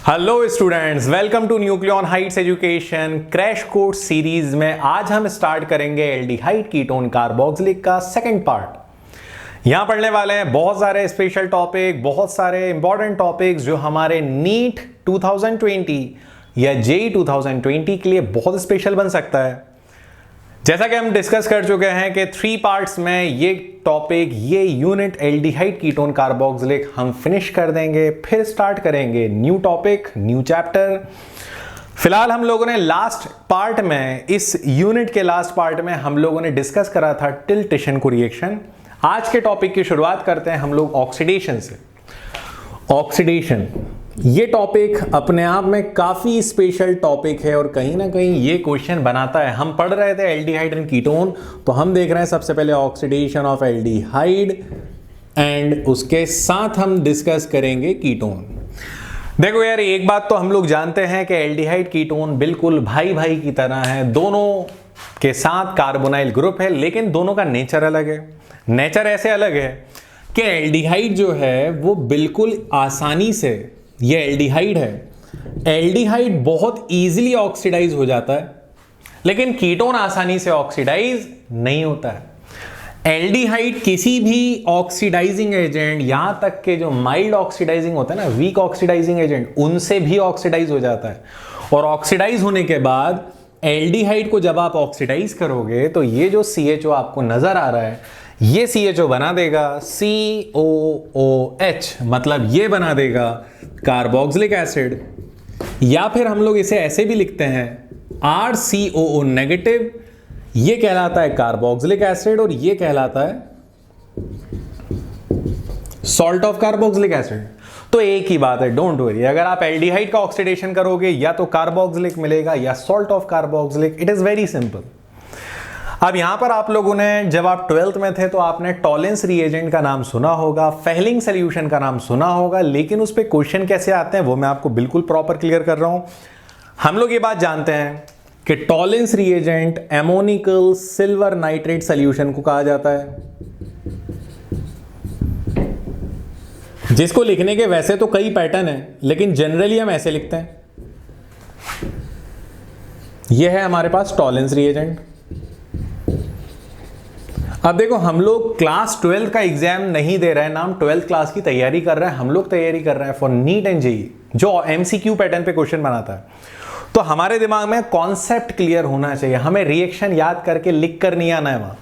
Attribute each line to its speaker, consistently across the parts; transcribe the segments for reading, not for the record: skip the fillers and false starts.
Speaker 1: Hello students, welcome to nucleon heights education crash course series में आज हम start करेंगे एल्डिहाइड कीटोन कार्बोक्सिलिक का सेकंड पार्ट। यहां पढ़ने वाले हैं बहुत सारे स्पेशल टॉपिक, बहुत सारे इंपॉर्टेंट टॉपिक्स जो हमारे नीट 2020 या जेई 2020 के लिए बहुत स्पेशल बन सकता है। जैसा कि हम डिस्कस कर चुके हैं कि 3 पार्ट्स में ये टॉपिक, ये यूनिट एल्डिहाइड कीटोन कार्बोक्सिलिक हम फिनिश कर देंगे, फिर स्टार्ट करेंगे न्यू टॉपिक, न्यू चैप्टर। फिलहाल हम लोगों ने लास्ट पार्ट में, इस यूनिट के लास्ट पार्ट में हम लोगों ने डिस्कस करा था टिल्टेशन को रिएक्शन। आज के टॉपिक की शुरुआत करते हैं हम लोग ऑक्सीडेशन से। ऑक्सीडेशन ये टॉपिक अपने आप में काफी स्पेशल टॉपिक है और कहीं ना कहीं ये क्वेश्चन बनाता है। हम पढ़ रहे थे एल्डिहाइड एंड कीटोन, तो हम देख रहे हैं सबसे पहले ऑक्सीडेशन ऑफ एल्डिहाइड एंड उसके साथ हम डिस्कस करेंगे कीटोन। देखो यार, एक बात तो हम लोग जानते हैं कि एल्डिहाइड कीटोन बिल्कुल भाई भाई की तरह है, दोनों के साथ कार्बोनाइल ग्रुप है, लेकिन दोनों का नेचर अलग है। नेचर ऐसे अलग है कि एल्डिहाइड जो है वो बिल्कुल आसानी से, ये एल्डिहाइड है, एल्डिहाइड बहुत इजीली ऑक्सीडाइज हो जाता है, लेकिन कीटोन आसानी से ऑक्सीडाइज नहीं होता है। एल्डिहाइड किसी भी ऑक्सीडाइजिंग एजेंट, यहां तक के जो माइल्ड ऑक्सीडाइजिंग होता है ना, वीक ऑक्सीडाइजिंग एजेंट, उनसे भी ऑक्सीडाइज हो जाता है। और ऑक्सीडाइज होने के बाद एल्डिहाइड को जब आप ऑक्सीडाइज करोगे तो ये जो CHO आपको नजर आ रहा है, ये CHO बना देगा COOH, मतलब ये बना देगा कार्बोक्सिलिक एसिड, या फिर हम लोग इसे ऐसे भी लिखते हैं RCOO नेगेटिव, ये कहलाता है कार्बोक्सिलिक एसिड और ये कहलाता है सॉल्ट ऑफ कार्बोक्सिलिक एसिड। तो एक ही बात है, डोंट वरी, अगर आप एल्डिहाइड का ऑक्सीडेशन करोगे या तो कार्बोक्सिलिक मिलेगा या salt of carboxylic. It is very simple. अब यहां पर आप लोगों ने, जब आप 12th में थे तो आपने टॉलेंस रिएजेंट का नाम सुना होगा, फेहलिंग सॉल्यूशन का नाम सुना होगा, लेकिन उस पे क्वेश्चन कैसे आते हैं वो मैं आपको बिल्कुल प्रॉपर क्लियर कर रहा हूं। हम लोग ये बात जानते हैं कि Tollens reagent ammoniacal silver nitrate solution को कहा जाता है, जिसको लिखने के वैसे तो कई पैटर्न है, लेकिन जनरली हम ऐसे लिखते हैं। यह है हमारे पास टॉलेंस रिएजेंट। अब देखो, हम लोग क्लास 12 का एग्जाम नहीं दे रहे हैं, नाम 12th क्लास की तैयारी कर रहे हैं, हम लोग तैयारी कर रहे हैं फॉर नीट एंड जेई, जो MCQ पैटर्न पे क्वेश्चन बनाता है। तो हमारे दिमाग में कॉन्सेप्ट क्लियर होना चाहिए, हमें रिएक्शन याद करके लिख कर नहीं आना है। वहां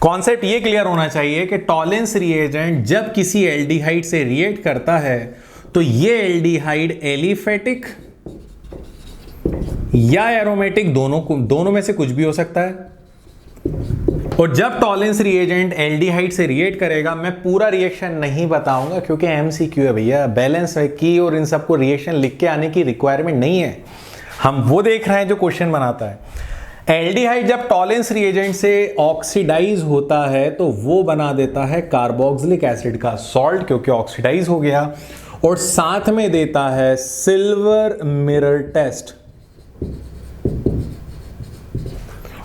Speaker 1: कॉन्सेप्ट ये क्लियर होना चाहिए कि टॉलेंस रिएजेंट जब किसी एल्डिहाइड से रिएक्ट करता है तो ये एल्डिहाइड एलिफेटिक या एरोमेटिक, दोनों में से कुछ भी हो सकता है। और जब टॉलेंस रिएजेंट एल्डिहाइड से रिएक्ट करेगा, मैं पूरा रिएक्शन नहीं बताऊंगा क्योंकि MCQ है भैया, बैलेंस है की और इन सबको रिएक्शन लिख के आने की रिक्वायरमेंट नहीं है, हम वो देख रहे हैं जो क्वेश्चन बनाता है। एल्डिहाइड जब टॉलेंस रिएजेंट से ऑक्सीडाइज होता है तो वो बना देता है कार्बोक्सिलिक एसिड का सॉल्ट, क्योंकि ऑक्सीडाइज हो गया, और साथ में देता है सिल्वर मिरर टेस्ट,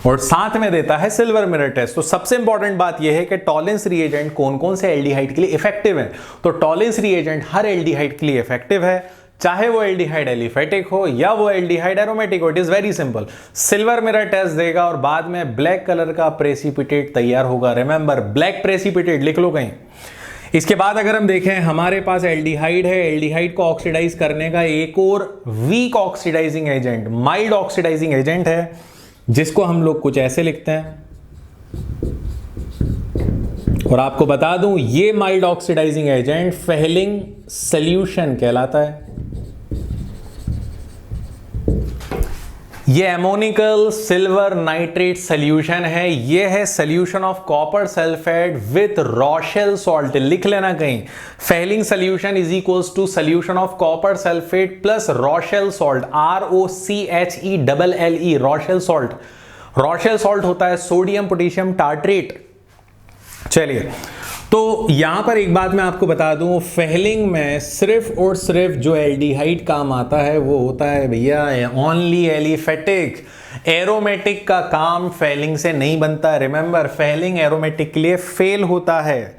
Speaker 1: और साथ में देता है सिल्वर मिरर टेस्ट। तो सबसे इंपॉर्टेंट बात यह है कि टॉलेंस रिएजेंट कौन कौन से एल्डिहाइड के लिए इफेक्टिव है। तो टॉलेंस रिएजेंट हर एल्डिहाइड के लिए इफेक्टिव है, चाहे वो एल्डिहाइड एलिफेटिक हो या वो एल्डिहाइड एरोमेटिक हो। It is very simple, silver mirror test देगा और बाद में ब्लैक कलर का प्रेसिपिटेट तैयार होगा। रिमेंबर, ब्लैक प्रेसिपिटेट लिख लो कहीं। इसके बाद अगर हम देखें, हमारे पास एल्डिहाइड है, एल्डिहाइड को ऑक्सीडाइज करने का एक और weak oxidizing agent, mild oxidizing agent है, जिसको हम लोग कुछ ऐसे लिखते हैं। और आपको बता दूं, ये mild oxidizing agent Fehling solution कहलाता है। ये एमोनिकल सिल्वर नाइट्रेट सॉल्यूशन है, ये है solution of copper sulphate with Rochelle salt. लिख लेना कहीं, Fehling solution is equals to solution of copper sulphate plus Rochelle salt, ROCHELLE, Rochelle salt. Rochelle salt होता है सोडियम पोटेशियम टार्ट्रेट। चलिए, तो यहां पर एक बात मैं आपको बता दूं, फेहलिंग में सिर्फ और सिर्फ जो एल्डिहाइड काम आता है वो होता है भैया ओनली एलिफेटिक। एरोमेटिक का काम फेहलिंग से नहीं बनता। रिमेंबर, फेहलिंग एरोमेटिक के लिए फेल होता है।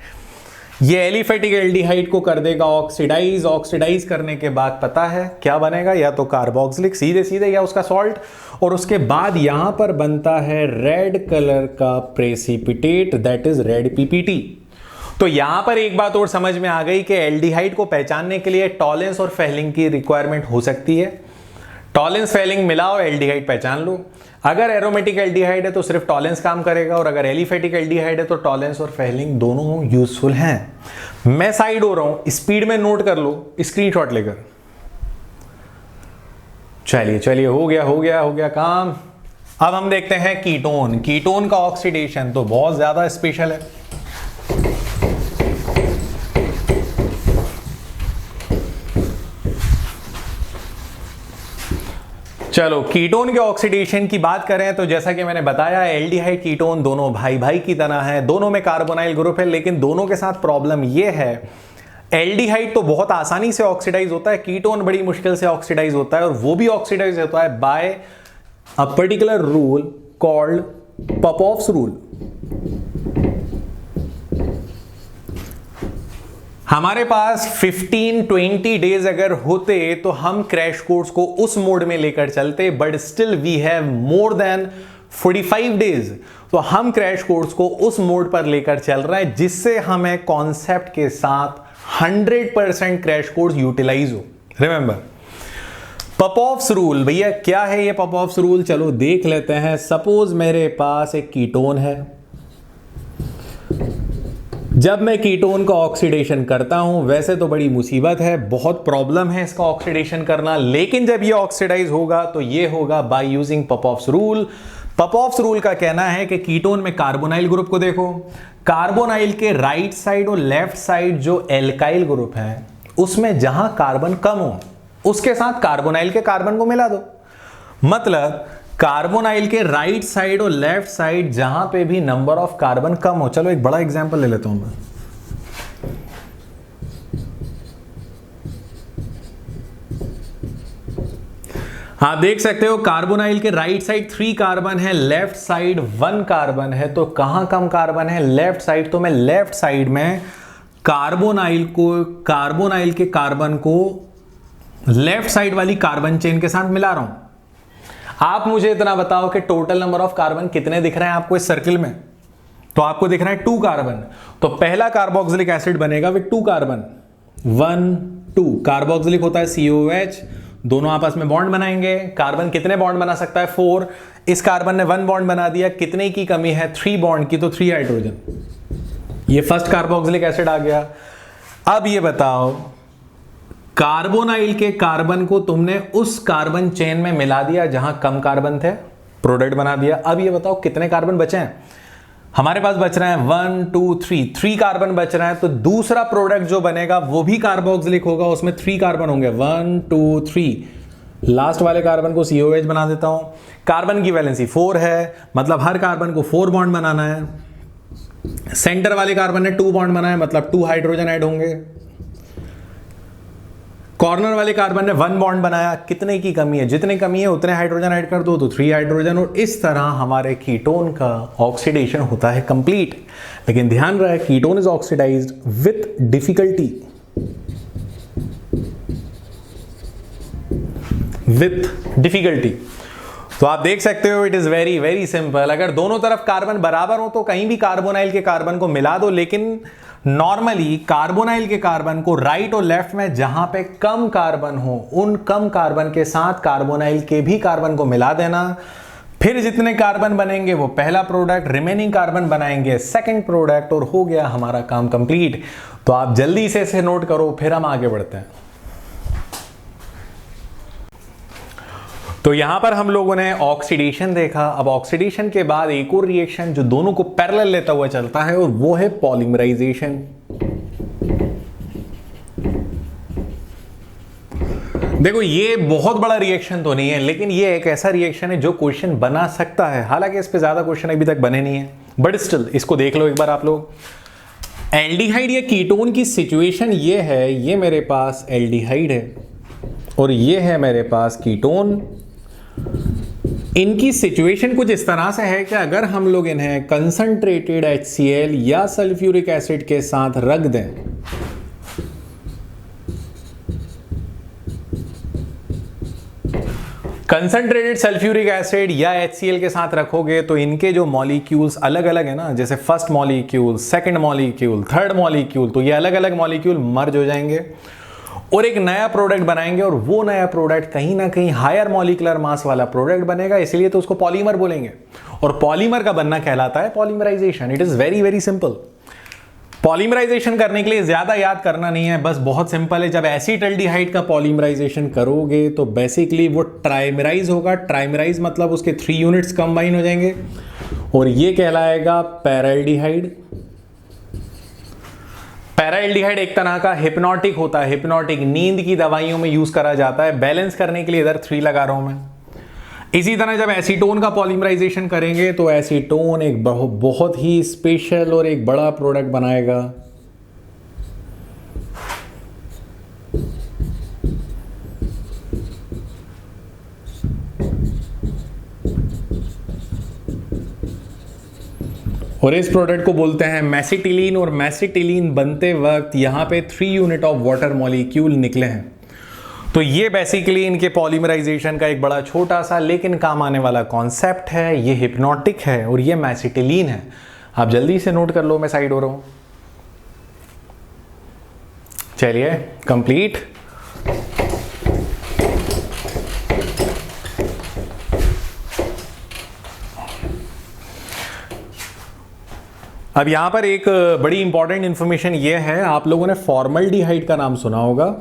Speaker 1: ये एलिफेटिक एल्डिहाइड को कर देगा ऑक्सीडाइज। ऑक्सीडाइज करने के बाद पता है क्या बनेगा, या तो कार्बोक्सिलिक सीधे सीधे या उसका सॉल्ट, और उसके बाद यहां पर बनता है रेड कलर का precipitate, that is red PPT. तो यहां पर एक बात और समझ में आ गई कि एल्डिहाइड को पहचानने के लिए टॉलेंस और फेलिंग की रिक्वायरमेंट हो सकती है। टॉलेंस फेलिंग मिलाओ, एल्डिहाइड पहचान लो। अगर एरोमेटिक एल्डिहाइड है तो सिर्फ टॉलेंस काम करेगा, और अगर एलिफेटिक एल्डिहाइड है तो टॉलेंस और फेलिंग दोनों यूजफुल हैं। मैं साइड हो रहा हूं, स्पीड में नोट कर लो स्क्रीनशॉट लेकर। चलिए चलिए, हो गया काम। अब हम देखते हैं कीटोन। कीटोन का ऑक्सीडेशन तो बहुत ज्यादा स्पेशल है। चलो कीटोन के ऑक्सीडेशन की बात करें तो जैसा कि मैंने बताया, एल्डिहाइड कीटोन दोनों भाई भाई की तरह हैं, दोनों में कार्बोनाइल ग्रुप है, लेकिन दोनों के साथ प्रॉब्लम यह है, एल्डिहाइड तो बहुत आसानी से ऑक्सीडाइज होता है, कीटोन बड़ी मुश्किल से ऑक्सीडाइज होता है, और वो भी ऑक्सीडाइज होता है by a particular rule called Popoff's rule. हमारे पास 15-20 डेज अगर होते तो हम क्रैश कोर्स को उस मोड में लेकर चलते, but still we have more than 45 days. तो हम क्रैश कोर्स को उस मोड पर लेकर चल रहे हैं जिससे हमें कॉन्सेप्ट के साथ 100% क्रैश कोर्स यूटिलाइज हो। रिमेंबर पॉपऑफ्स रूल, भैया क्या है ये पॉपऑफ्स रूल, चलो देख लेते हैं। सपोज मेरे पास एक कीटोन है, जब मैं कीटोन का ऑक्सीडेशन करता हूं, वैसे तो बड़ी मुसीबत है, बहुत प्रॉब्लम है इसका ऑक्सीडेशन करना, लेकिन जब ये ऑक्सीडाइज होगा तो ये होगा बाय यूजिंग पॉपऑफ्स रूल। पॉपऑफ्स रूल का कहना है कि कीटोन में कार्बोनाइल ग्रुप को देखो, कार्बोनाइल के राइट साइड और लेफ्ट साइड जो एल्काइल ग्रुप है उसमें जहां कार्बन कम हो उसके साथ कार्बोनाइल के कार्बन को मिला दो। मतलब कार्बोनाइल के राइट साइड और लेफ्ट साइड जहां पे भी नंबर ऑफ कार्बन कम हो। चलो एक बड़ा एग्जांपल ले लेता हूं मैं। आप देख सकते हो कार्बोनाइल के राइट साइड 3 कार्बन है, लेफ्ट साइड 1 कार्बन है, तो कहां कम कार्बन है, लेफ्ट साइड। तो मैं लेफ्ट साइड में कार्बोनाइल के कार्बन को लेफ्ट साइड वाली कार्बन चेन के साथ मिला रहा हूं। आप मुझे इतना बताओ कि टोटल नंबर ऑफ कार्बन कितने दिख रहे हैं आपको इस सर्किल में, तो आपको दिख रहा है 2 कार्बन। तो पहला कार्बोक्सिलिक एसिड बनेगा विद 2 कार्बन, 1 2 कार्बोक्सिलिक होता है COH, दोनों आपस में बॉन्ड बनाएंगे। कार्बन कितने बॉन्ड बना सकता है, 4। इस कार्बन ने 1 बॉन्ड बना दिया, कितने की कमी है, 3 बॉन्ड की, तो 3 हाइड्रोजन। ये फर्स्ट कार्बोक्सिलिक एसिड आ गया। अब ये बताओ कार्बोनाइल के कार्बन को तुमने उस कार्बन चेन में मिला दिया जहां कम कार्बन थे, प्रोडक्ट बना दिया। अब ये बताओ कितने कार्बन बचे हैं, हमारे पास बच रहे हैं 1 2 3 कार्बन बच रहे हैं। तो दूसरा प्रोडक्ट जो बनेगा वो भी कार्बोक्सिलिक होगा, उसमें 3 कार्बन होंगे, 1 2 3। लास्ट वाले कार्बन को COH बना देता हूं। कार्बन की वैलेंसी 4 है, मतलब हर कार्बन को 4 बॉन्ड बनाना है। सेंटर वाले कार्बन ने 2 बॉन्ड बनाया, मतलब 2 हाइड्रोजन ऐड होंगे। कॉर्नर वाले कार्बन ने 1 बॉन्ड बनाया, कितने की कमी है, जितने कमी है उतने हाइड्रोजन ऐड कर दो, तो 3 हाइड्रोजन। और इस तरह हमारे कीटोन का ऑक्सीडेशन होता है कंप्लीट। लेकिन ध्यान रहे ketone is oxidized with difficulty, तो आप देख सकते हो it is very very simple. अगर दोनों तरफ कार्बन बराबर हो तो कहीं भी कार्बोनाइल के कार्बन को मिला दो, लेकिन नॉर्मली कार्बोनाइल के कार्बन को राइट और लेफ्ट में जहां पे कम कार्बन हो उन कम कार्बन के साथ कार्बोनाइल के भी कार्बन को मिला देना। फिर जितने कार्बन बनेंगे वो पहला प्रोडक्ट, रिमेनिंग कार्बन बनाएंगे सेकंड प्रोडक्ट, और हो गया हमारा काम कंप्लीट। तो आप जल्दी से इसे नोट करो, फिर हम आगे बढ़ते हैं। तो यहां पर हम लोगों ने ऑक्सीडेशन देखा। अब ऑक्सीडेशन के बाद एक और रिएक्शन जो दोनों को पैरेलल लेता हुआ चलता है, और वो है पॉलीमराइजेशन। देखो ये बहुत बड़ा रिएक्शन तो नहीं है, लेकिन ये एक ऐसा रिएक्शन है जो क्वेश्चन बना सकता है। हालांकि इस पे ज्यादा क्वेश्चन अभी तक बने नहीं है, बट स्टिल इसको देख लो एक बार आप लोग। एल्डिहाइड या कीटोन की सिचुएशन ये है, ये मेरे पास एल्डिहाइड है और ये है मेरे पास कीटोन। इनकी सिचुएशन कुछ इस तरह से है कि अगर हम लोग इन्हें कंसंट्रेटेड HCl या सल्फ्यूरिक एसिड के साथ रख दें, कंसंट्रेटेड सल्फ्यूरिक एसिड या HCl के साथ रखोगे तो इनके जो मॉलिक्यूल्स अलग अलग है ना, जैसे first molecule, second molecule, third molecule, तो ये अलग अलग मॉलिक्यूल मर्ज हो जाएंगे और एक नया प्रोडक्ट बनाएंगे और वो नया प्रोडक्ट कहीं ना कहीं हायर मॉलिक्यूलर मास वाला प्रोडक्ट बनेगा, इसलिए तो उसको पॉलीमर बोलेंगे। और पॉलीमर का बनना कहलाता है polymerization. It is very very simple. Polymerization करने के लिए ज्यादा याद करना नहीं है, बस बहुत सिंपल है। जब एसिटाल्डिहाइड का पॉलीमराइजेशन करोगे तो बेसिकली वो ट्राइमराइज होगा। ट्राइमराइज मतलब उसके 3 यूनिट्स कंबाइन हो जाएंगे और ये कहलाएगा पैराल्डिहाइड। पैराल्डिहाइड एक तरह का हिप्नोटिक होता है। हिप्नोटिक नींद की दवाइयों में यूज करा जाता है। बैलेंस करने के लिए इधर 3 लगा रहा हूं मैं। इसी तरह जब एसीटोन का पॉलीमराइजेशन करेंगे तो एसीटोन एक बहुत ही स्पेशल और एक बड़ा प्रोडक्ट बनाएगा। और इस प्रोडक्ट को बोलते हैं मैसिटिलीन। और मैसिटिलीन बनते वक्त यहां पे 3 यूनिट ऑफ वाटर मॉलिक्यूल निकले हैं। तो ये बेसिकली इनके पॉलीमराइजेशन का एक बड़ा छोटा सा लेकिन काम आने वाला कॉन्सेप्ट है। ये हिप्नोटिक है और ये मैसिटिलीन है। आप जल्दी से नोट कर लो, मैं साइड हो रहा हूं। चलिए कंप्लीट। अब यहां पर एक बड़ी इंपॉर्टेंट इंफॉर्मेशन यह है, आप लोगों ने फॉर्मल्डिहाइड का नाम सुना होगा।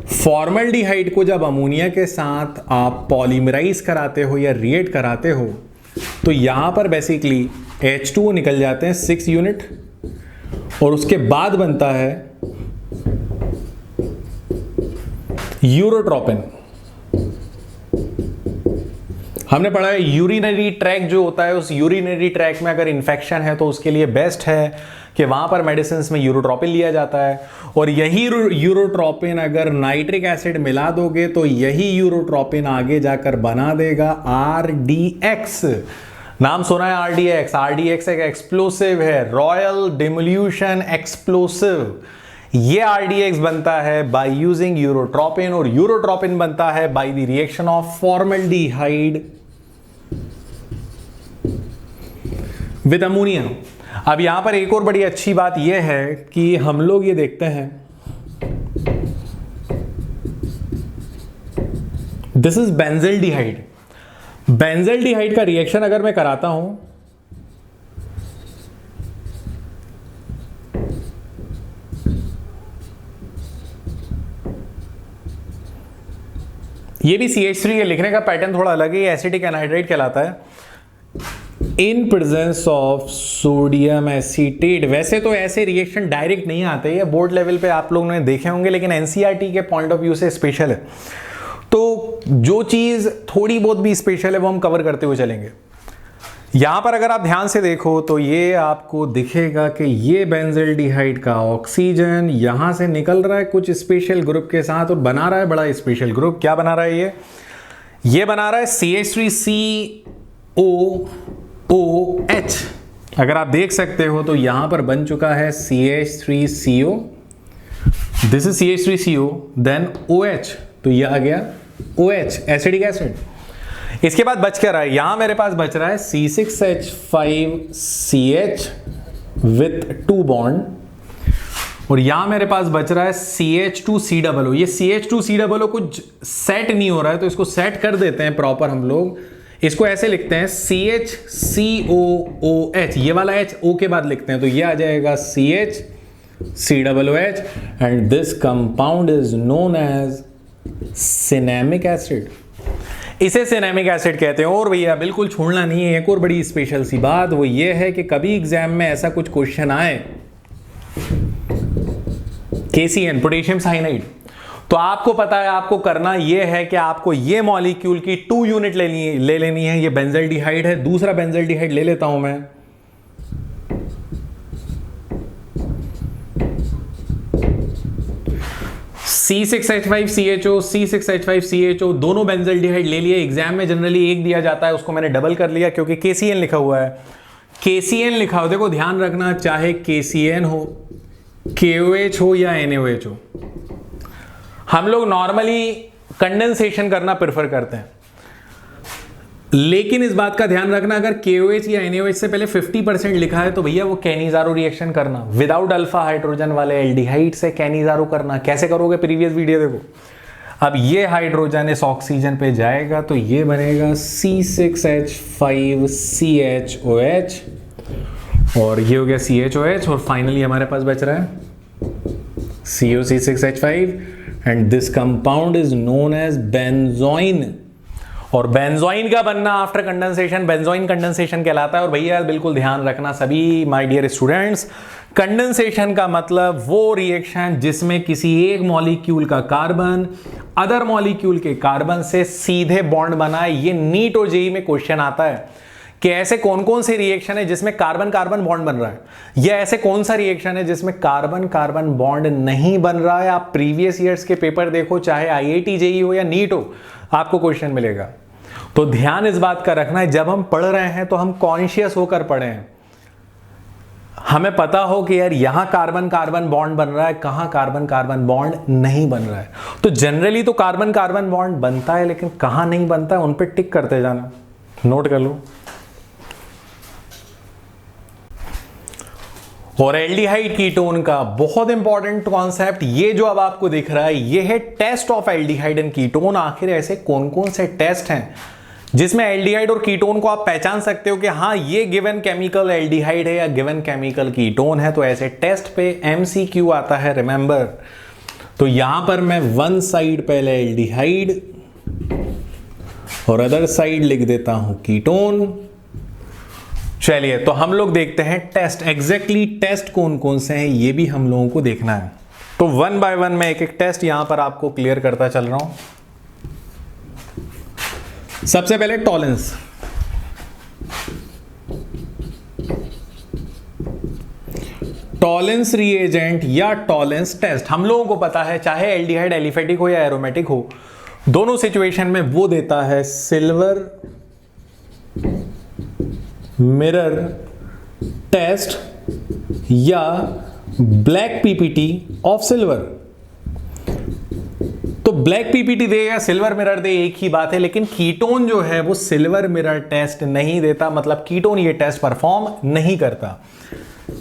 Speaker 1: फॉर्मल्डिहाइड को जब अमोनिया के साथ आप पॉलीमराइज कराते हो या रिएक्ट कराते हो तो यहां पर बेसिकली H2O निकल जाते हैं 6 यूनिट और उसके बाद बनता है यूरोट्रोपिन। हमने पढ़ा है यूरिनरी ट्रैक जो होता है, उस यूरिनरी ट्रैक में अगर इन्फेक्शन है तो उसके लिए बेस्ट है कि वहां पर मेडिसिन में यूरोट्रोपिन लिया जाता है। और यही यूरोट्रोपिन अगर नाइट्रिक एसिड मिला दोगे तो यही यूरोट्रोपिन आगे जाकर बना देगा RDX। नाम सुना है RDX? RDX एक एक्सप्लोसिव है, रॉयल डिमोल्यूशन एक्सप्लोसिव। ये RDX बनता है बाय यूजिंग यूरोट्रोपिन और यूरोट्रोपिन बनता है by the reaction of formaldehyde with ammonia. अब यहां पर एक और बड़ी अच्छी बात यह है कि हम लोग ये देखते हैं, दिस इज बेंजल्डिहाइड। बेंजल्डिहाइड का रिएक्शन अगर मैं कराता हूं ये भी CH3 है, लिखने का पैटर्न थोड़ा अलग है, एसिटिक एनहाइड्राइड कहलाता है। In presence of sodium acetate. वैसे तो ऐसे रिएक्शन डायरेक्ट नहीं आते, ये बोर्ड लेवल पे आप लोगों ने देखे होंगे, लेकिन NCERT के पॉइंट ऑफ व्यू से स्पेशल है। तो जो चीज थोड़ी बहुत भी स्पेशल है वो हम कवर करते हुए चलेंगे। यहां पर अगर आप ध्यान से देखो तो ये आपको दिखेगा कि ये बेंजल्डिहाइड का ऑक्सीजन यहां से निकल रहा है कुछ स्पेशल ग्रुप के साथ और बना रहा है बड़ा स्पेशल ग्रुप। क्या बना रहा है ये बना रहा है CH3COOH। अगर आप देख सकते हो तो यहां पर बन चुका है CH3CO, this is CH3CO then OH, तो ये आ गया OH एसिडिक एसिड। इसके बाद बच क्या रहा है, यहां मेरे पास बच रहा है C6H5CH विथ 2 बॉन्ड और यहां मेरे पास बच रहा है CH2COO। ये CH2COO कुछ सेट नहीं हो रहा है तो इसको सेट कर देते हैं प्रॉपर। हम लोग इसको ऐसे लिखते हैं CHCOOH, ये वाला H O के बाद लिखते हैं तो ये आ जाएगा CHCOOH and this compound is known as cinnamic acid. इसे सिनेमिक एसिड कहते हैं। और भैया बिल्कुल छोड़ना नहीं है, एक और बड़ी स्पेशल सी बात वो ये है कि कभी एग्जाम में ऐसा कुछ क्वेश्चन आए KCN पोटेशियम साइनाइड, तो आपको पता है आपको करना यह है कि आपको ये मॉलिक्यूल की 2 यूनिट ले लेनी है। ये बेंजल्डिहाइड है, दूसरा बेंजल्डिहाइड ले लेता हूं मैं। C6H5CHO, C6H5CHO दोनों बेंजल्डिहाइड ले लिए। एग्जाम में जनरली एक दिया जाता है, उसको मैंने डबल कर लिया क्योंकि KCN लिखा हुआ है। KCN लिखा हो, देखो ध्यान रखना, चाहे KCN हो, KOH हो या NaOH हो, हम लोग नॉर्मली कंडेंसेशन करना प्रेफर करते हैं। लेकिन इस बात का ध्यान रखना, अगर KOH या NaOH से पहले 50% लिखा है तो भैया वो कैनिजारो रिएक्शन करना। विदाउट अल्फा हाइड्रोजन वाले एल्डिहाइड से कैनिजारो करना। कैसे करोगे, प्रीवियस वीडियो देखो। अब ये हाइड्रोजन इस ऑक्सीजन पे जाएगा तो ये बनेगा C6H5CHOH और ये हो गया CHOH और फाइनली हमारे पास बच रहा है COC6H5 and this compound is known as benzoin. और बेंजोइन का बनना आफ्टर कंडेंसेशन बेंजोइन कंडेंसेशन कहलाता है। और भैया बिल्कुल ध्यान रखना सभी माय डियर स्टूडेंट्स, कंडेंसेशन का मतलब वो रिएक्शन जिसमें किसी एक मॉलिक्यूल का कार्बन अदर मॉलिक्यूल के कार्बन से सीधे बॉन्ड बनाए। ये नीट और जेईई में क्वेश्चन आता है कि ऐसे कौन कौन से रिएक्शन है जिसमें कार्बन कार्बन बॉन्ड बन रहा है, या ऐसे कौन सा रिएक्शन है जिसमें कार्बन कार्बन बॉन्ड नहीं बन रहा है। आप प्रीवियस ईयर्स के पेपर देखो, चाहे IIT जेईई हो या नीट हो, आपको क्वेश्चन मिलेगा। तो ध्यान इस बात का रखना है, जब हम पढ़ रहे हैं तो हम कॉन्शियस होकर पढ़ें। हमें पता हो कि यार यहां कार्बन कार्बन बॉन्ड बन रहा है, कहां कार्बन कार्बन बॉन्ड नहीं बन रहा है। तो जनरली तो कार्बन कार्बन बॉन्ड बनता है, लेकिन कहां नहीं बनता है उन पे टिक करते जाना, नोट कर लो। और एल्डिहाइड कीटोन का बहुत इंपॉर्टेंट कॉन्सेप्ट, ये जो अब आपको दिख रहा है ये है test of aldehyde and ketone. आखिर ऐसे कौन कौन से टेस्ट हैं जिसमें एल्डिहाइड और कीटोन को आप पहचान सकते हो कि हाँ ये गिवन केमिकल एल्डिहाइड है या गिवन केमिकल कीटोन है। तो ऐसे टेस्ट पे MCQ आता है, रिमेंबर। तो यहां पर मैं वन साइड पहले एल्डिहाइड और अदर साइड लिख देता हूं कीटोन। चलिए तो हम लोग देखते हैं टेस्ट, एग्जैक्टली टेस्ट कौन कौन से हैं ये भी हम लोगों को देखना है। तो वन बाय वन मैं एक एक टेस्ट यहां पर आपको क्लियर करता चल रहा हूं। सबसे पहले टॉलेंस। टॉलेंस रिएजेंट या टॉलेंस टेस्ट हम लोगों को पता है, चाहे एल्डिहाइड एलिफेटिक हो या एरोमेटिक हो, दोनों सिचुएशन में वो देता है सिल्वर मिरर टेस्ट या ब्लैक पीपीटी ऑफ सिल्वर। तो ब्लैक पीपीटी दे या सिल्वर मिरर दे एक ही बात है, लेकिन कीटोन जो है वो सिल्वर मिरर टेस्ट नहीं देता, मतलब कीटोन ये टेस्ट परफॉर्म नहीं करता।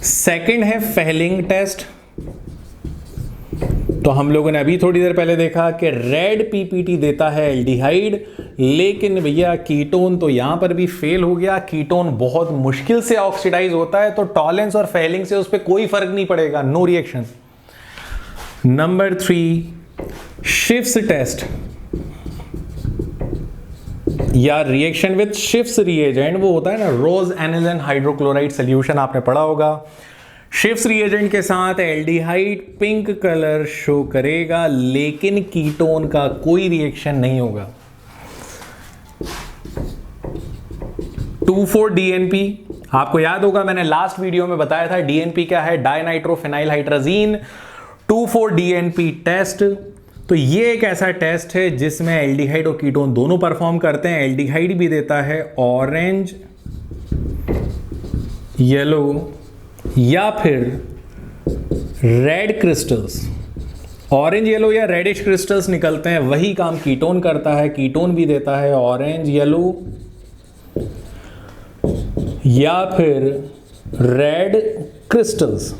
Speaker 1: सेकंड है फेलिंग टेस्ट। तो हम लोगों ने अभी थोड़ी देर पहले देखा कि रेड पीपीटी देता है एल्डिहाइड, लेकिन भैया कीटोन तो यहां पर भी फेल हो गया। कीटोन बहुत मुश्किल से ऑक्सीडाइज होता है, तो टॉलेंस और फेलिंग से उस पर कोई फर्क नहीं पड़ेगा, नो रिएक्शन। नंबर 3 शिफ्स टेस्ट या रिएक्शन विद शिफ्स रिएजेंट, वो होता है ना रोज एनिलन हाइड्रोक्लोराइड सोल्यूशन, आपने पढ़ा होगा। शिफ्स रिएजेंट के साथ एल्डिहाइड पिंक कलर शो करेगा, लेकिन कीटोन का कोई रिएक्शन नहीं होगा। 2,4-DNP, आपको याद होगा मैंने लास्ट वीडियो में बताया था DNP क्या है, डायनाइट्रोफिनाइल हाइड्राजीन। 2,4-DNP टेस्ट, तो ये एक ऐसा टेस्ट है जिसमें एल्डिहाइड और कीटोन दोनों परफॉर्म करते हैं। एल्डिहाइड भी देता है ऑरेंज, येलो या फिर रेड क्रिस्टल्स। ऑरेंज येलो या रेडिश क्रिस्टल्स निकलते हैं, वही काम कीटोन करता है। कीटोन भी देता है ऑरेंज येलो या फिर रेड क्रिस्टल्स।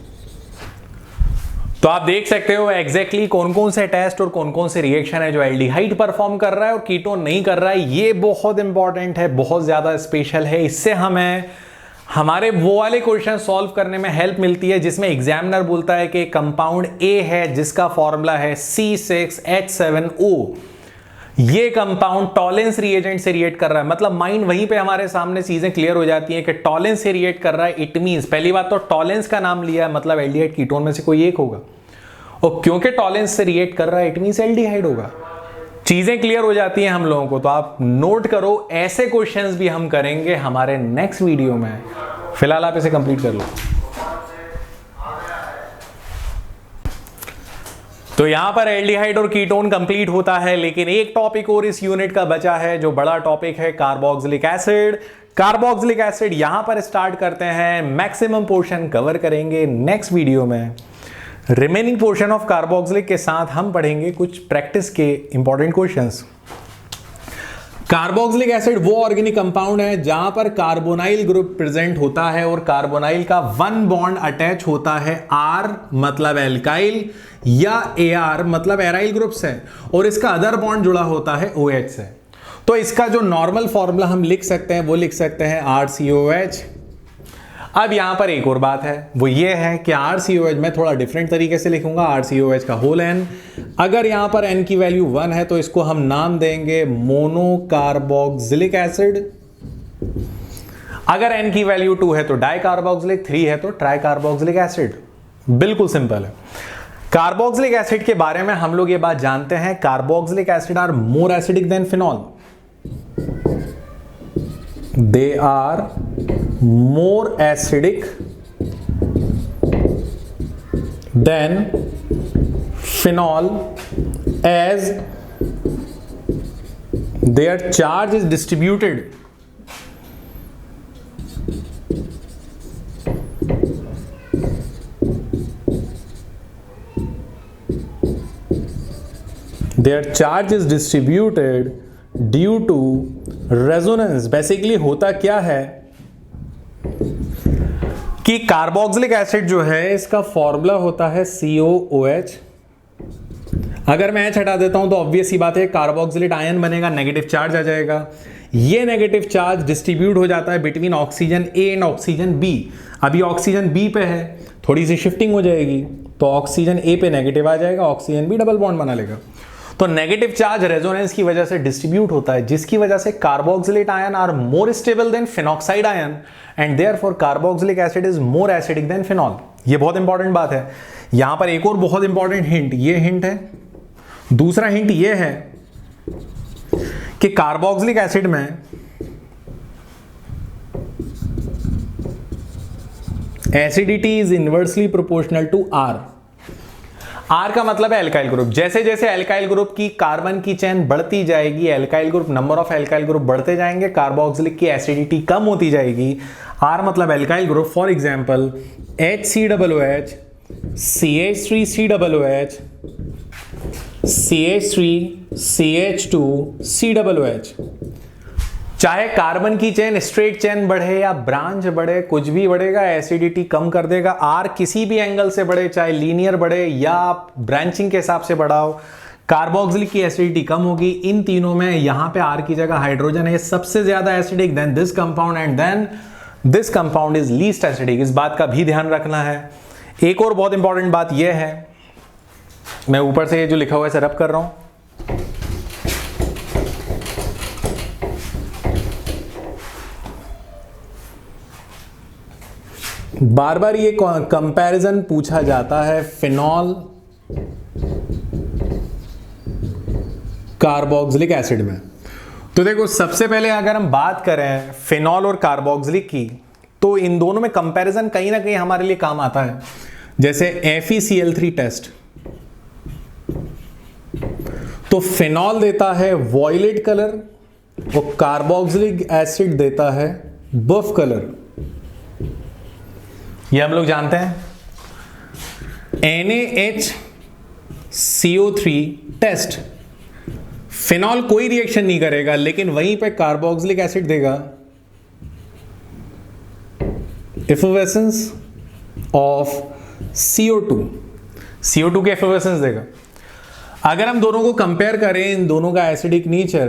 Speaker 1: तो आप देख सकते हो एग्जैक्टली कौन कौन से टेस्ट और कौन कौन से रिएक्शन है जो एल्डिहाइड परफॉर्म कर रहा है और कीटोन नहीं कर रहा है। ये बहुत इंपॉर्टेंट है, बहुत ज्यादा स्पेशल है। इससे हमें हमारे वो वाले क्वेश्चन सॉल्व करने में हेल्प मिलती है जिसमें एग्जामिनर बोलता है कि कंपाउंड ए है जिसका फॉर्मूला है C6H7O, ये कंपाउंड टॉलेंस रिएजेंट से रिएक्ट कर रहा है। मतलब माइंड वहीं पे हमारे सामने चीजें क्लियर हो जाती हैं कि टॉलेंस से रिएक्ट कर रहा है। इट मींस पहली बात तो टॉलेंस का नाम लिया है, मतलब एल्डिहाइड कीटोन में से कोई एक होगा, और क्योंकि टॉलेंस से रिएक्ट कर रहा है इट मींस एल्डिहाइड होगा। चीजें क्लियर हो जाती हैं हम लोगों को, तो आप नोट करो। ऐसे क्वेश्चंस भी हम करेंगे हमारे नेक्स्ट वीडियो में। फिलहाल आप इसे कंप्लीट कर लो। तो यहां पर एल्डिहाइड और कीटोन कंप्लीट होता है, लेकिन एक टॉपिक और इस यूनिट का बचा है जो बड़ा टॉपिक है, कार्बोक्सिलिक एसिड। कार्बोक्सिलिक एसिड यहां पर स्टार्ट करते हैं, मैक्सिमम पोर्शन कवर करेंगे नेक्स्ट वीडियो में। रिमेनिंग पोर्शन ऑफ कार्बोक्सिलिक के साथ हम पढ़ेंगे कुछ प्रैक्टिस के इंपॉर्टेंट क्वेश्चंस। कार्बोक्सिलिक एसिड वो ऑर्गेनिक कंपाउंड है जहां पर कार्बोनाइल ग्रुप प्रेजेंट होता है और कार्बोनाइल का वन बॉन्ड अटैच होता है R मतलब एल्काइल या AR मतलब एराइल ग्रुप से, और इसका अदर बॉन्ड जुड़ा होता है OH से। तो इसका जो नॉर्मल फॉर्मूला हम लिख सकते हैं वो लिख सकते हैं RCOH। अब यहां पर एक और बात है, वो ये है कि RCOH मैं थोड़ा डिफरेंट तरीके से लिखूंगा, RCOH का होल n। अगर यहां पर n की वैल्यू 1 है तो इसको हम नाम देंगे मोनोकार्बोक्सिलिक एसिड। अगर n की वैल्यू 2 है तो डाइकार्बोक्सिलिक, 3 है तो ट्राइकार्बोक्सिलिक एसिड। बिल्कुल सिंपल है। कार्बोक्सिलिक एसिड के बारे में हम लोग ये बात जानते हैं, carboxylic acid are more acidic than phenol. They are more acidic than phenol as their charge is distributed due to resonance. Basically होता क्या है कि कार्बोक्सिलिक एसिड जो है इसका फॉर्मूला होता है COOH। अगर मैं H हटा देता हूं तो ऑब्वियस ही बात है कार्बोक्सिलेट आयन बनेगा, नेगेटिव चार्ज आ जाएगा। ये नेगेटिव चार्ज डिस्ट्रीब्यूट हो जाता है between oxygen A and oxygen B। अभी ऑक्सीजन B पे है, थोड़ी सी शिफ्टिंग हो जाएगी तो ऑक्सीजन A पे नेगेटिव आ जाएगा, ऑक्सीजन B डबल बॉन्ड बना लेगा। तो नेगेटिव चार्ज रेजोनेंस की वजह से डिस्ट्रीब्यूट होता है, जिसकी वजह से carboxylate ion are more stable than phenoxide ion and therefore carboxylic acid is more acidic than phenol. ये बहुत इंपॉर्टेंट बात है। यहां पर एक और बहुत इंपॉर्टेंट हिंट, ये हिंट है। दूसरा हिंट ये है कि कार्बोक्सिलिक एसिड में acidity is inversely proportional to R। R का मतलब है एल्काइल ग्रुप। जैसे जैसे एल्काइल ग्रुप की कार्बन की चेन बढ़ती जाएगी, alkyl group, number of alkyl group बढ़ते जाएंगे, कार्बोक्सिलिक की एसिडिटी कम होती जाएगी। R मतलब alkyl group, for example HCOOH, CH3COOH, CH3CH2COOH। चाहे कार्बन की चेन स्ट्रेट चेन बढ़े या ब्रांच बढ़े, कुछ भी बढ़ेगा, एसिडिटी कम कर देगा। R किसी भी एंगल से बढ़े, चाहे लीनियर बढ़े या ब्रांचिंग के हिसाब से बढ़ाओ, कार्बोक्सिलिक की एसिडिटी कम होगी। इन तीनों में यहां पे R की जगह हाइड्रोजन है, सबसे ज्यादा acidic, then this compound and then this compound is least acidic. इस बात का भी ध्यान रखना है। एक और बहुत इंपॉर्टेंट बात यह है, मैं ऊपर से ये जो लिखा हुआ है इसे रब कर रहा हूं। बार बार ये कंपैरिजन पूछा जाता है फिनॉल कार्बोक्सिलिक एसिड में। तो देखो, सबसे पहले अगर हम बात करें फिनॉल और कार्बोक्सिलिक की, तो इन दोनों में कंपैरिजन कहीं ना कहीं हमारे लिए काम आता है। जैसे FeCl3 टेस्ट, तो फिनॉल देता है वॉयलेट कलर और कार्बोक्सिलिक एसिड देता है बफ कलर। ये हम लोग जानते हैं। NaHCO3 टेस्ट, फिनॉल कोई रिएक्शन नहीं करेगा, लेकिन वहीं पे कार्बोक्सिलिक एसिड देगा एफोवेसेंस ऑफ CO2, CO2 के एफोवेसेंस देगा। अगर हम दोनों को कंपेयर करें, इन दोनों का एसिडिक नेचर,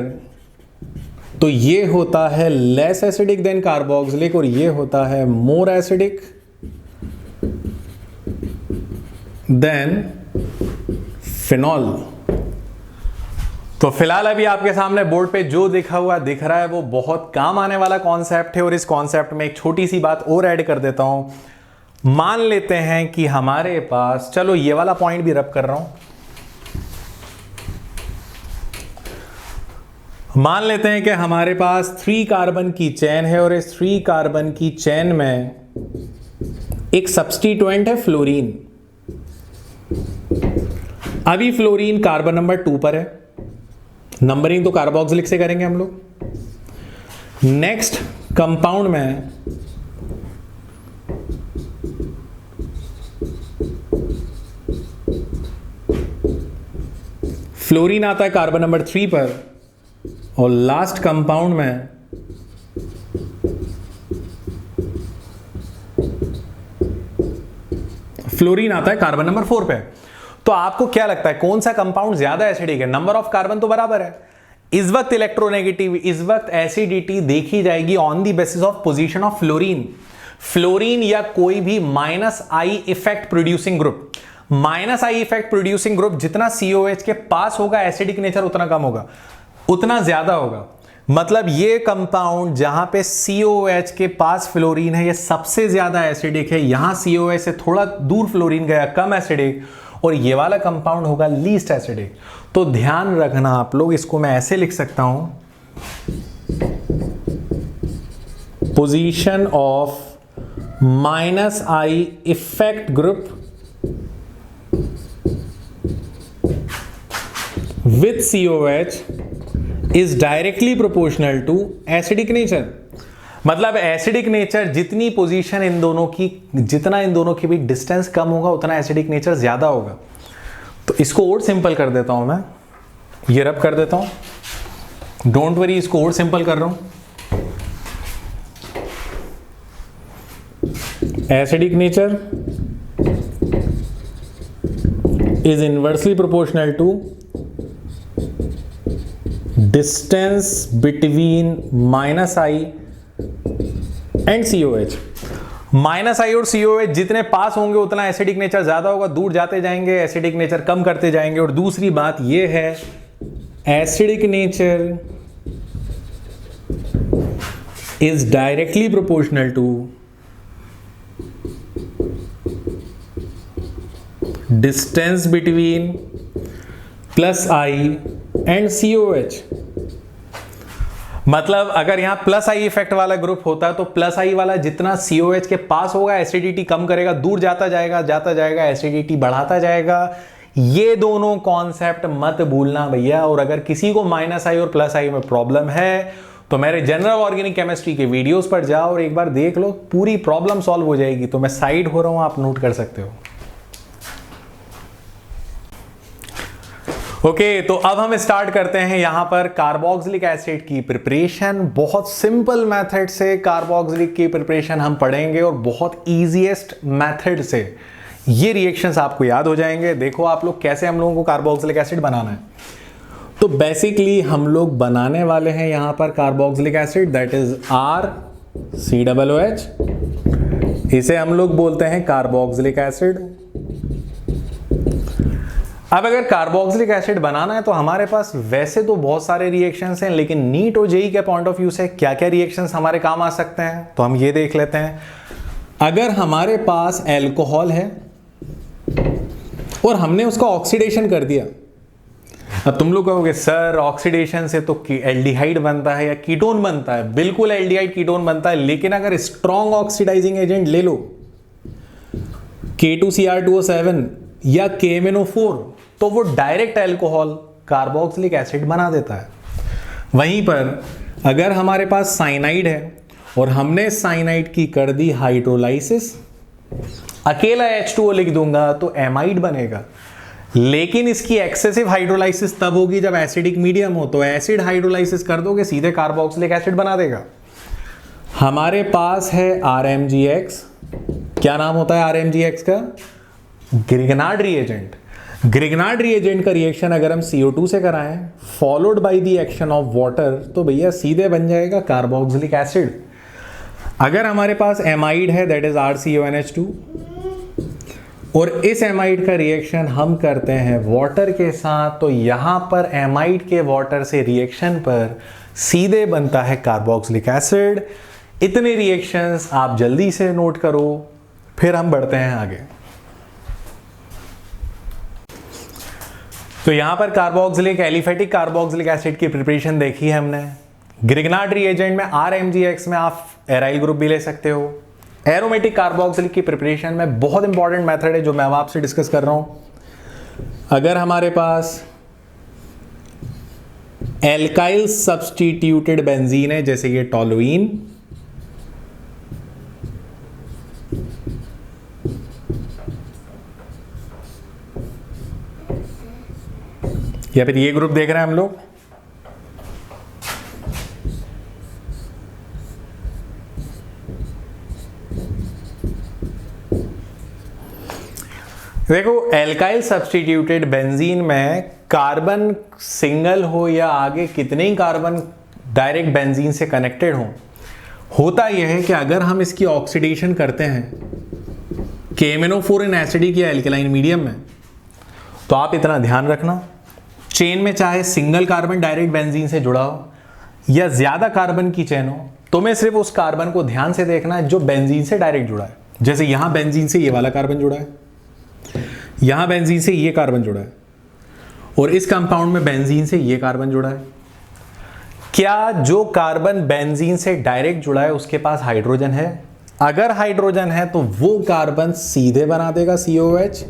Speaker 1: तो ये होता है लेस एसिडिक देन कार्बोक्सिलिक और ये होता है मोर एसिडिक देन फिनॉल। तो फिलहाल अभी आपके सामने बोर्ड पे जो दिखा हुआ दिख रहा है वो बहुत काम आने वाला कॉन्सेप्ट है, और इस कॉन्सेप्ट में एक छोटी सी बात और ऐड कर देता हूं। मान लेते हैं कि हमारे पास, चलो ये वाला पॉइंट भी रब कर रहा हूं, मान लेते हैं कि हमारे पास 3 कार्बन की चेन है और इस 3 कार्बन की चेन में एक सब्स्टिट्यूएंट है फ्लोरीन। अभी फ्लोरीन कार्बन नंबर 2 पर है, नंबरिंग तो कार्बोक्सिलिक से करेंगे हम लोग। नेक्स्ट कंपाउंड में फ्लोरीन आता है कार्बन नंबर 3 पर, और लास्ट कंपाउंड में फ्लोरीन आता है कार्बन नंबर 4 पे। तो आपको क्या लगता है कौन सा कंपाउंड ज्यादा एसिडिक है? नंबर ऑफ कार्बन तो बराबर है, इस वक्त इलेक्ट्रोनेगेटिव, इस वक्त एसिडिटी देखी जाएगी on the basis of position of fluorine. Fluorine या कोई भी minus I effect producing group, minus I effect producing group जितना COH के पास होगा एसिडिक नेचर उतना कम होगा, उतना ज्यादा होगा। मतलब ये कंपाउंड जहां पे COH के पास फ्लोरीन है ये सबसे ज्यादा एसिडिक है, यहां COH से थोड़ा दूर फ्लोरीन गया कम एसिडिक, और ये वाला कंपाउंड होगा लीस्ट एसिडिक। तो ध्यान रखना आप लोग, इसको मैं ऐसे लिख सकता हूं, position of minus I effect group with COH is directly proportional to acidic nature। मतलब एसिडिक नेचर जितनी पोजीशन इन दोनों की, जितना इन दोनों के बीच डिस्टेंस कम होगा उतना एसिडिक नेचर ज्यादा होगा। तो इसको और सिंपल कर देता हूं मैं, ये रब कर देता हूं, डोंट वरी, इसको और सिंपल कर रहा हूं। Acidic nature is inversely proportional to distance between minus I and COH। Minus I और COH जितने पास होंगे उतना एसिडिक नेचर ज्यादा होगा, दूर जाते जाएंगे एसिडिक नेचर कम करते जाएंगे। और दूसरी बात यह है, acidic nature is directly proportional to distance between plus I and COH। मतलब अगर यहां प्लस आई इफेक्ट वाला ग्रुप होता तो प्लस आई वाला जितना COH के पास होगा एसिडिटी कम करेगा, दूर जाता जाएगा एसिडिटी बढ़ाता जाएगा। ये दोनों कॉन्सेप्ट मत भूलना भैया। और अगर किसी को माइनस आई और प्लस आई में प्रॉब्लम है तो मेरे जनरल ऑर्गेनिक केमिस्ट्री के वीडियोस पर जाओ और एक बार देख लो, पूरी प्रॉब्लम सॉल्व हो जाएगी। तो मैं साइड हो रहा हूं, आप नोट कर सकते हो। ओके, तो अब हम स्टार्ट करते हैं यहां पर कार्बोक्सिलिक एसिड की प्रिपरेशन। बहुत सिंपल मेथड से कार्बोक्सिलिक की प्रिपरेशन हम पढ़ेंगे और बहुत इजीएस्ट मेथड से ये रिएक्शंस आपको याद हो जाएंगे। देखो आप लोग कैसे हम लोगों को कार्बोक्सिलिक एसिड बनाना है। तो बेसिकली हम लोग बनाने वाले हैं यहां पर carboxylic acid, that is RCOOH। इसे हम लोग बोलते हैं कार्बोक्सिलिक एसिड। अब अगर कार्बोक्सिलिक एसिड बनाना है तो हमारे पास वैसे तो बहुत सारे रिएक्शंस हैं, लेकिन नीट और जेई के पॉइंट ऑफ व्यू से क्या क्या रिएक्शंस हमारे काम आ सकते हैं तो हम ये देख लेते हैं। अगर हमारे पास एल्कोहल है और हमने उसका ऑक्सीडेशन कर दिया, अब तुम लोग कहोगे सर ऑक्सीडेशन से तो एल्डिहाइड बनता है या कीटोन बनता है। बिल्कुल एल्डिहाइड कीटोन बनता है, लेकिन अगर स्ट्रॉन्ग ऑक्सीडाइजिंग एजेंट ले लो K2Cr2O7 या KMnO4 तो वो डायरेक्ट अल्कोहल कार्बोक्सिलिक एसिड बना देता है। वहीं पर अगर हमारे पास साइनाइड है और हमने साइनाइड की कर दी हाइड्रोलाइसिस, अकेला H2O लिख दूंगा तो एमाइड बनेगा। लेकिन इसकी एक्सेसिव हाइड्रोलाइसिस तब होगी जब एसिडिक मीडियम हो, तो एसिड हाइड्रोलाइसिस कर दोगे सीधे कार्बोक्सिलिक एसिड बना देगा। हमारे पास है RMGX। क्या नाम होता है RMGX का? Grignard reagent. ग्रिग्नार्ड रिएजेंट का रिएक्शन अगर हम CO2 से कराएं followed by the action of water तो भैया सीधे बन जाएगा कार्बोक्सिलिक एसिड। अगर हमारे पास एमाइड है दैट इज RCONH2 और इस एमाइड का रिएक्शन हम करते हैं वाटर के साथ, तो यहां पर एमाइड के वाटर से रिएक्शन पर सीधे बनता है कार्बोक्सिलिक एसिड। इतने रिएक्शंस आप जल्दी से नोट करो, फिर हम बढ़ते हैं आगे। तो यहां पर कार्बोक्सिलिक एलिफेटिक कार्बोक्सिलिक एसिड की प्रिपरेशन देखी है हमने। ग्रिग्नार्ड रिएजेंट में RMGX में आप एराइल ग्रुप भी ले सकते हो। एरोमेटिक कार्बोक्सिलिक की प्रिपरेशन में बहुत इंपॉर्टेंट मेथड है जो मैं आपसे डिस्कस कर रहा हूं, अगर हमारे पास एल्काइल सब्स्टिट्यूटेड बेंजीन है, जैसे ये टोलुइन, या फिर ये ग्रुप देख रहे हैं हम लोग, देखो एल्काइल सब्स्टिट्यूटेड बेंजीन में कार्बन सिंगल हो या आगे कितने ही कार्बन डायरेक्ट बेंजीन से कनेक्टेड हो, होता यह है कि अगर हम इसकी ऑक्सीडेशन करते हैं KMnO4 इन एसिडिक या एल्कलाइन मीडियम में, तो आप इतना ध्यान रखना, चेन में चाहे सिंगल कार्बन डायरेक्ट बेंजीन से जुड़ा हो या ज्यादा कार्बन की चेन हो, तुम्हें सिर्फ उस कार्बन को ध्यान से देखना है जो बेंजीन से डायरेक्ट जुड़ा है। जैसे यहां बेंजीन से ये वाला कार्बन जुड़ा है, यहां बेंजीन से ये कार्बन जुड़ा है, और इस कंपाउंड में बेंजीन से ये कार्बन जुड़ा है। क्या जो कार्बन बेंजीन से डायरेक्ट जुड़ा है उसके पास हाइड्रोजन है? अगर हाइड्रोजन है तो वो कार्बन सीधे बना देगा COH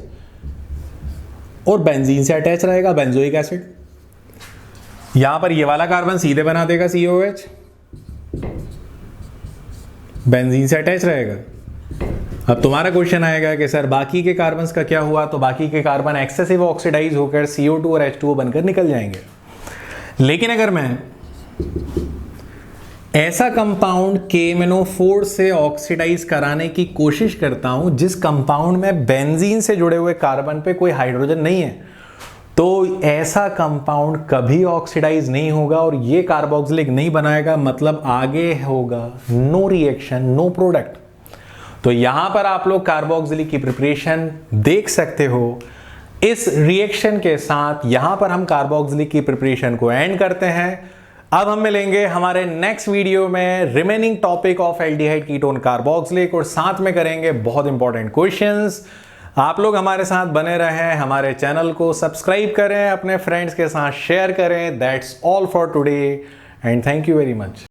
Speaker 1: और बेंजीन से अटैच रहेगा, बेंजोइक एसिड। यहां पर ये वाला कार्बन सीधे बना देगा COH, बेंजीन से अटैच रहेगा। अब तुम्हारा क्वेश्चन आएगा कि सर बाकी के कार्बन्स का क्या हुआ? तो बाकी के कार्बन एक्सेसिव ऑक्सीडाइज होकर CO2 और H2O बनकर निकल जाएंगे। लेकिन अगर मैं ऐसा कंपाउंड KMnO4 से ऑक्सीडाइज कराने की कोशिश करता हूं जिस कंपाउंड में बेंजीन से जुड़े हुए कार्बन पे कोई हाइड्रोजन नहीं है, तो ऐसा कंपाउंड कभी ऑक्सीडाइज नहीं होगा और ये कार्बोक्सिलिक नहीं बनाएगा, मतलब आगे होगा नो रिएक्शन, नो प्रोडक्ट। तो यहां पर आप लोग कार्बोक्सिलिक की प्रिपरेशन देख सकते हो। इस रिएक्शन के साथ यहां पर हम कार्बोक्सिलिक की प्रिपरेशन को एंड करते हैं। अब हम मिलेंगे हमारे नेक्स्ट वीडियो में remaining topic of aldehyde ketone carboxylic, और साथ में करेंगे बहुत इंपॉर्टेंट क्वेश्चंस। आप लोग हमारे साथ बने रहें, हमारे चैनल को सब्सक्राइब करें, अपने फ्रेंड्स के साथ शेयर करें। That's all for today and thank you very much.